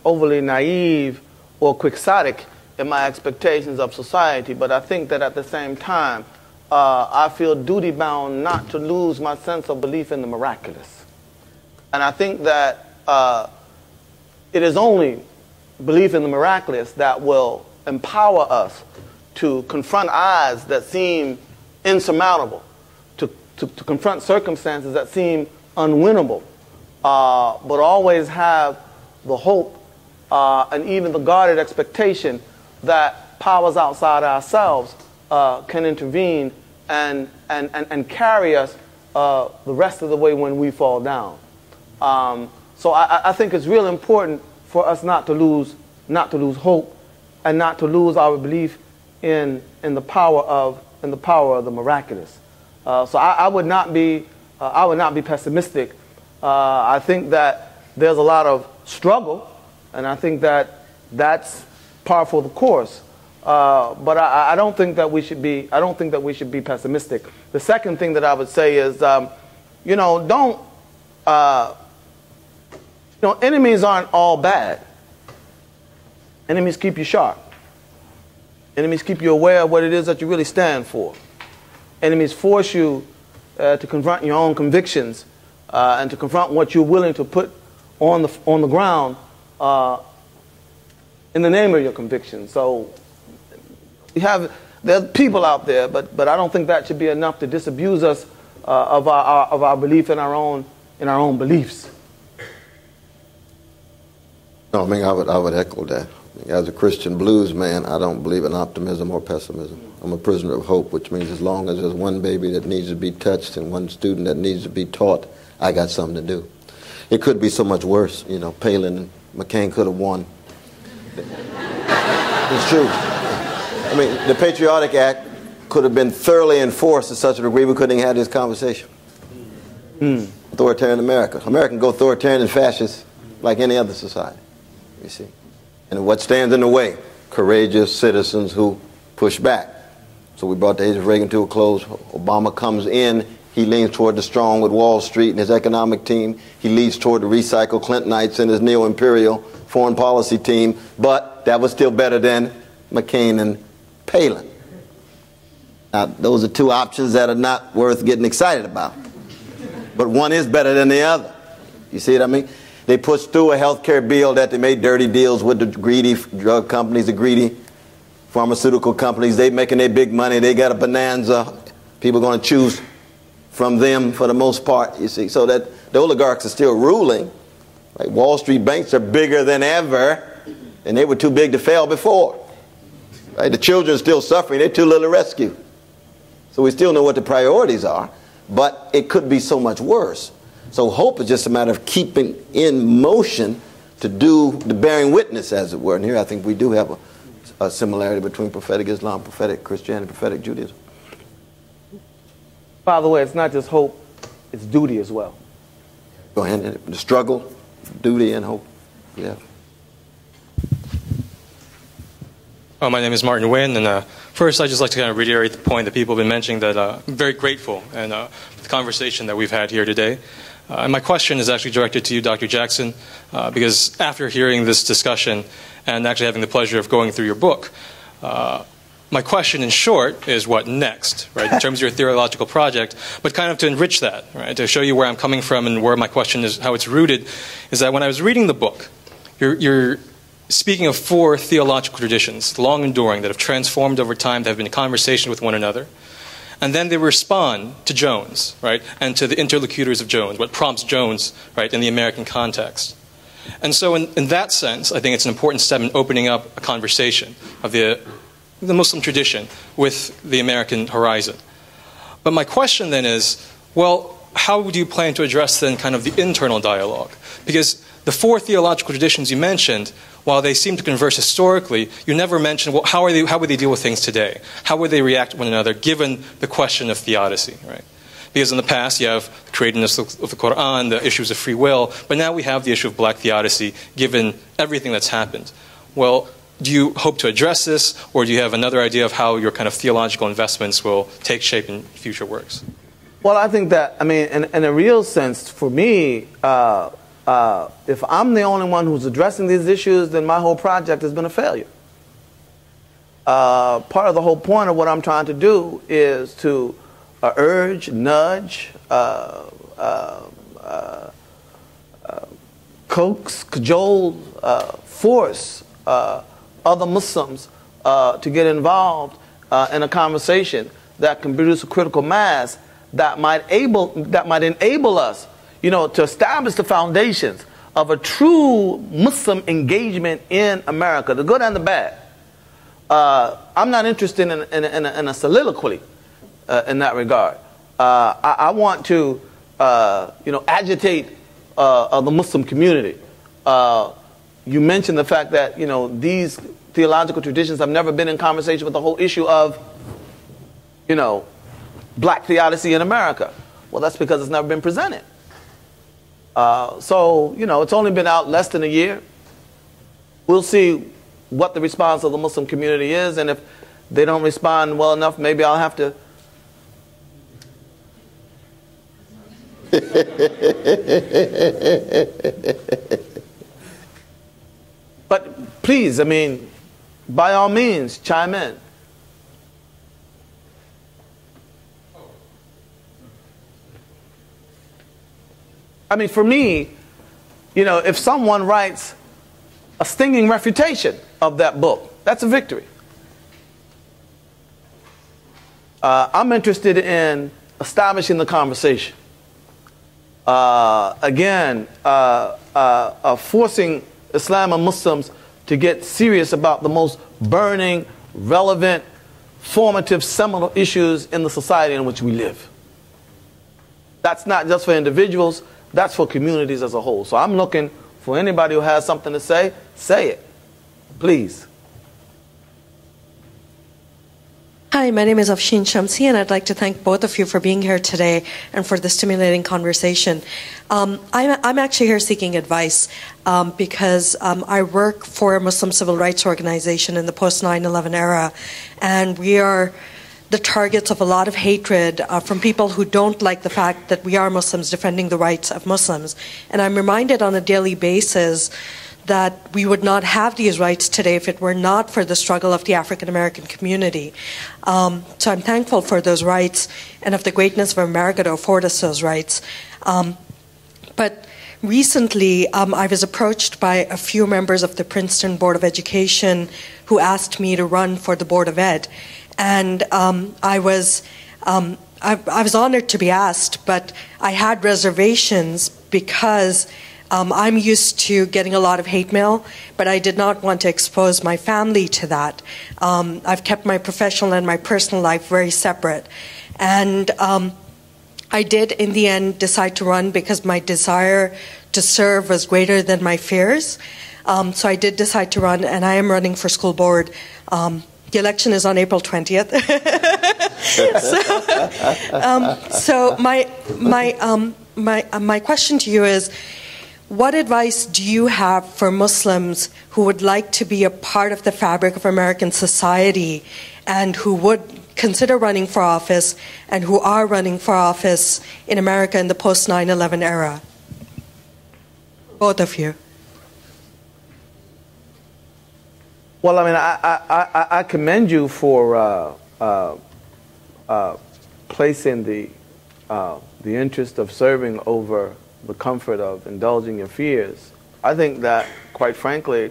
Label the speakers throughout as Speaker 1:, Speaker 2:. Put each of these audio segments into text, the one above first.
Speaker 1: overly naive or quixotic in my expectations of society, but I think that at the same time, I feel duty-bound not to lose my sense of belief in the miraculous. And I think that it is only belief in the miraculous that will empower us to confront odds that seem insurmountable, to confront circumstances that seem unwinnable, but always have the hope and even the guarded expectation that powers outside ourselves can intervene and carry us the rest of the way when we fall down. So I think it's real important for us not to lose hope and not to lose our belief in the power of the miraculous. So I would not be pessimistic. I think that there's a lot of struggle, and I think that that's par for the course. But I don't think that we should be. I don't think that we should be pessimistic. The second thing that I would say is, don't. Enemies aren't all bad. Enemies keep you sharp. Enemies keep you aware of what it is that you really stand for. Enemies force you to confront your own convictions and to confront what you're willing to put on the ground in the name of your convictions. So there's people out there, but I don't think that should be enough to disabuse us of our belief in our own beliefs.
Speaker 2: No, I mean I would echo that. As a Christian blues man, I don't believe in optimism or pessimism. I'm a prisoner of hope, which means as long as there's one baby that needs to be touched and one student that needs to be taught, I got something to do. It could be so much worse. Palin and McCain could have won. It's true. I mean, the Patriotic Act could have been thoroughly enforced to such a degree we couldn't have had this conversation. Authoritarian America. America can go authoritarian and fascist like any other society, you see. And what stands in the way? Courageous citizens who push back. So we brought the age of Reagan to a close. Obama comes in. He leans toward the strong with Wall Street and his economic team. He leads toward the recycled Clintonites and his neo-imperial foreign policy team. But that was still better than McCain and Palin. Now, those are two options that are not worth getting excited about. But one is better than the other. You see what I mean? They pushed through a health care bill that they made dirty deals with the greedy drug companies, the greedy pharmaceutical companies. They making their big money. They got a bonanza. People are going to choose from them for the most part, you see. So that the oligarchs are still ruling. Right? Wall Street banks are bigger than ever, and they were too big to fail before. Right? The children are still suffering. They're too little to rescue. So we still know what the priorities are, but it could be so much worse. So hope is just a matter of keeping in motion to do the bearing witness, as it were. And here I think we do have a similarity between prophetic Islam, prophetic Christianity, prophetic Judaism.
Speaker 1: By the way, it's not just hope, it's duty as well.
Speaker 2: Go ahead. The struggle, duty, and hope. Yeah.
Speaker 3: Oh, my name is Martin Nguyen, and first I'd just like to kind of reiterate the point that people have been mentioning, that I'm very grateful and for the conversation that we've had here today. And my question is actually directed to you, Dr. Jackson, because after hearing this discussion and actually having the pleasure of going through your book, my question in short is what next, right, in terms of your theological project, but kind of to enrich that, right, to show you where I'm coming from and where my question is, how it's rooted, is that when I was reading the book, you're speaking of 4 theological traditions, long enduring, that have transformed over time, that have been in conversation with one another. And then they respond to Jones, right, and to the interlocutors of Jones, what prompts Jones, right, in the American context. And so in that sense, I think it's an important step in opening up a conversation of the Muslim tradition with the American horizon. But my question then is, well, how do you plan to address then kind of the internal dialogue? Because the 4 theological traditions you mentioned, while they seem to converse historically, you never mentioned, well, how would they deal with things today? How would they react to one another given the question of theodicy, right? Because in the past you have the createdness of the Quran, the issues of free will, but now we have the issue of black theodicy given everything that's happened. Well, do you hope to address this, or do you have another idea of how your kind of theological investments will take shape in future works?
Speaker 1: Well, I think that, I mean, in a real sense, for me, if I'm the only one who's addressing these issues, then my whole project has been a failure. Part of the whole point of what I'm trying to do is to urge, nudge, coax, cajole, force other Muslims to get involved in a conversation that can produce a critical mass that might enable us, to establish the foundations of a true Muslim engagement in America, the good and the bad. I'm not interested in a soliloquy in that regard. I want to, agitate the Muslim community. You mentioned the fact that, these theological traditions have never been in conversation with the whole issue of, black theodicy in America. Well, that's because it's never been presented. So, it's only been out less than a year. We'll see what the response of the Muslim community is, and if they don't respond well enough, maybe I'll have to but please, by all means, chime in. For me, if someone writes a stinging refutation of that book, that's a victory. I'm interested in establishing the conversation. Forcing Islam and Muslims to get serious about the most burning, relevant, formative, seminal issues in the society in which we live. That's not just for individuals, that's for communities as a whole. So I'm looking for anybody who has something to say it. Please.
Speaker 4: Hi, my name is Afshin Shamsi, and I'd like to thank both of you for being here today and for the stimulating conversation. I'm actually here seeking advice because I work for a Muslim civil rights organization in the post-9/11 era, and we are the targets of a lot of hatred from people who don't like the fact that we are Muslims defending the rights of Muslims. And I'm reminded on a daily basis that we would not have these rights today if it were not for the struggle of the African-American community. So I'm thankful for those rights and of the greatness of America to afford us those rights. But recently, I was approached by a few members of the Princeton Board of Education who asked me to run for the Board of Ed. And I was honored to be asked, but I had reservations because I'm used to getting a lot of hate mail, but I did not want to expose my family to that. I've kept my professional and my personal life very separate. And I did, in the end, decide to run because my desire to serve was greater than my fears. So I did decide to run, and I am running for school board. The election is on April 20th. So my question to you is, what advice do you have for Muslims who would like to be a part of the fabric of American society and who would consider running for office and who are running for office in America in the post-9/11 era? Both of you.
Speaker 1: Well, I commend you for placing the interest of serving over the comfort of indulging your fears. I think that, quite frankly,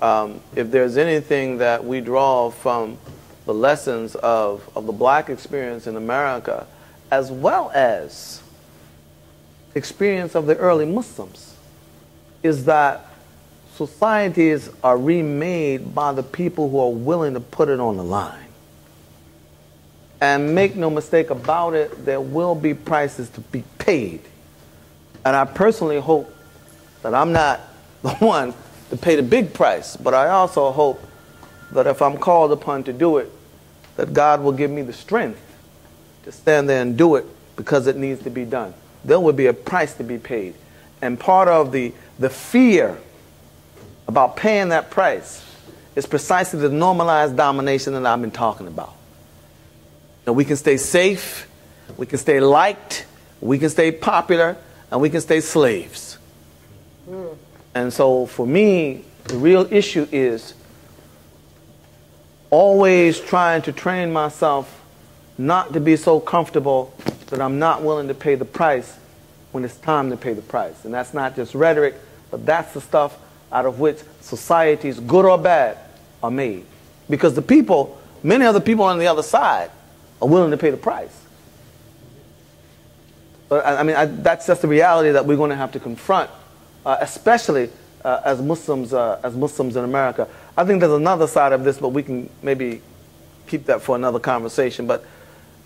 Speaker 1: if there's anything that we draw from the lessons of the black experience in America, as well as experience of the early Muslims, is that societies are remade by the people who are willing to put it on the line. And make no mistake about it, there will be prices to be paid. And I personally hope that I'm not the one to pay the big price, but I also hope that if I'm called upon to do it, that God will give me the strength to stand there and do it because it needs to be done. There will be a price to be paid. And part of the fear about paying that price is precisely the normalized domination that I've been talking about. Now, we can stay safe, we can stay liked, we can stay popular, and we can stay slaves. And so for me, the real issue is always trying to train myself not to be so comfortable that I'm not willing to pay the price when it's time to pay the price. And that's not just rhetoric, but that's the stuff out of which societies, good or bad, are made. Because the people, many of the people on the other side, are willing to pay the price. But I mean, that's just the reality that we're going to have to confront, especially as Muslims in America. I think there's another side of this, but we can maybe keep that for another conversation. But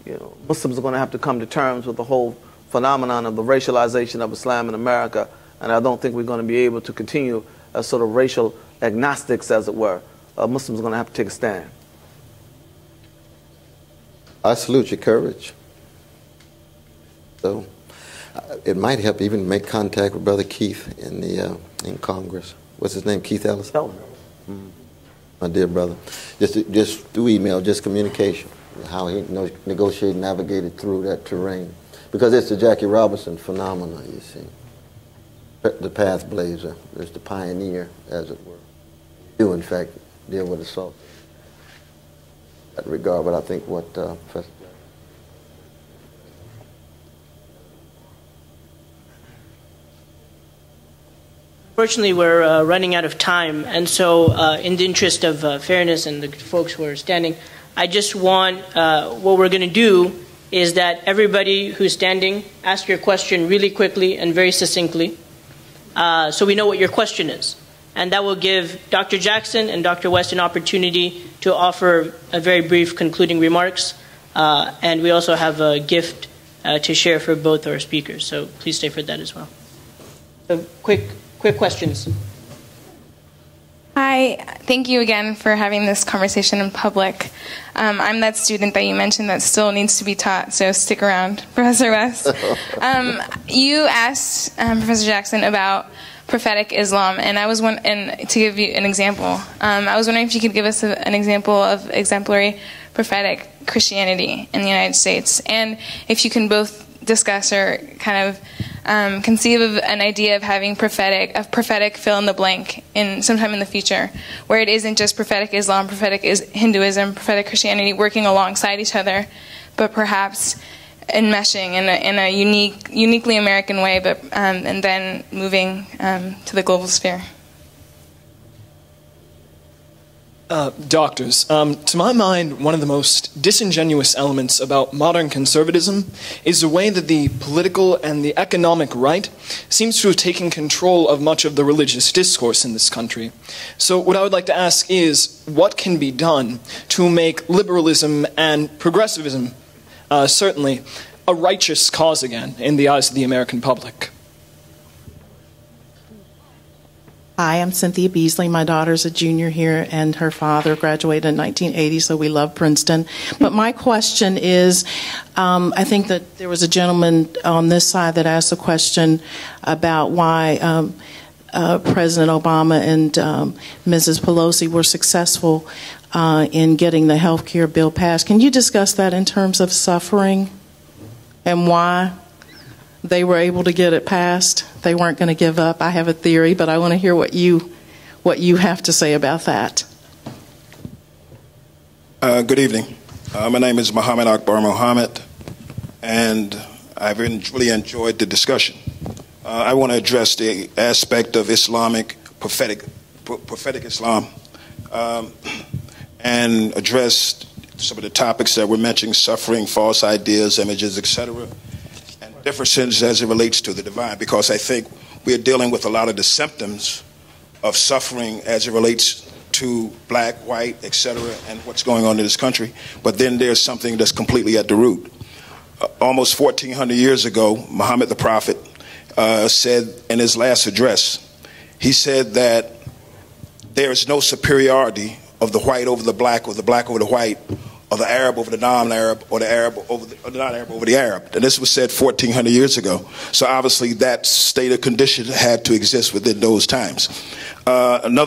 Speaker 1: you know, Muslims are going to have to come to terms with the whole phenomenon of the racialization of Islam in America, and I don't think we're going to be able to continue as sort of racial agnostics, as it were. Muslims are going to have to take a stand.
Speaker 2: I salute your courage. So it might help even make contact with Brother Keith in Congress. What's his name? Keith Ellis? My dear brother. Just through email, just communication, how he negotiated and navigated through that terrain. Because it's the Jackie Robinson phenomena, you see. The path blazer, there's the pioneer, as it were. You do, in fact, deal with assault in that regard, but I think what Professor
Speaker 5: Unfortunately, we're running out of time, and so in the interest of fairness and the folks who are standing, I just want, what we're going to do is that everybody who's standing, ask your question really quickly and very succinctly, so we know what your question is. And that will give Dr. Jackson and Dr. West an opportunity to offer a very brief concluding remarks, and we also have a gift to share for both our speakers, so please stay for that as well. So quick questions.
Speaker 6: Hi, thank you again for having this conversation in public. I'm that student that you mentioned that still needs to be taught, so stick around, Professor West. You asked Professor Jackson about prophetic Islam, and to give you an example, I was wondering if you could give us an example of exemplary prophetic Christianity in the United States, and if you can both discuss or kind of conceive of an idea of having prophetic fill in the blank sometime in the future, where it isn't just prophetic Islam, prophetic Hinduism, prophetic Christianity working alongside each other, but perhaps enmeshing in a uniquely American way, but and then moving to the global sphere.
Speaker 7: Doctors, to my mind, one of the most disingenuous elements about modern conservatism is the way that the political and the economic right seems to have taken control of much of the religious discourse in this country. So what I would like to ask is, what can be done to make liberalism and progressivism, certainly, a righteous cause again in the eyes of the American public?
Speaker 8: Hi, I'm Cynthia Beasley. My daughter's a junior here, and her father graduated in 1980, so we love Princeton. But my question is, I think that there was a gentleman on this side that asked a question about why President Obama and Mrs. Pelosi were successful in getting the health care bill passed. Can you discuss that in terms of suffering and why they were able to get it passed? They weren't going to give up. I have a theory, but I want to hear what you have to say about that.
Speaker 9: Good evening. My name is Muhammad Akbar Muhammad, and I've really enjoyed the discussion. I want to address the aspect of Islamic prophetic Islam, and address some of the topics that we're mentioning: suffering, false ideas, images, etc. Differences as it relates to the divine, because I think we are dealing with a lot of the symptoms of suffering as it relates to black, white, etc., and what's going on in this country. But then there's something that's completely at the root. Almost 1,400 years ago, Muhammad the Prophet said in his last address, he said that there is no superiority of the white over the black, or the black over the white, or the Arab over the non-Arab, or the Arab over the non-Arab over the Arab. And this was said 1,400 years ago. So obviously that state of condition had to exist within those times. Another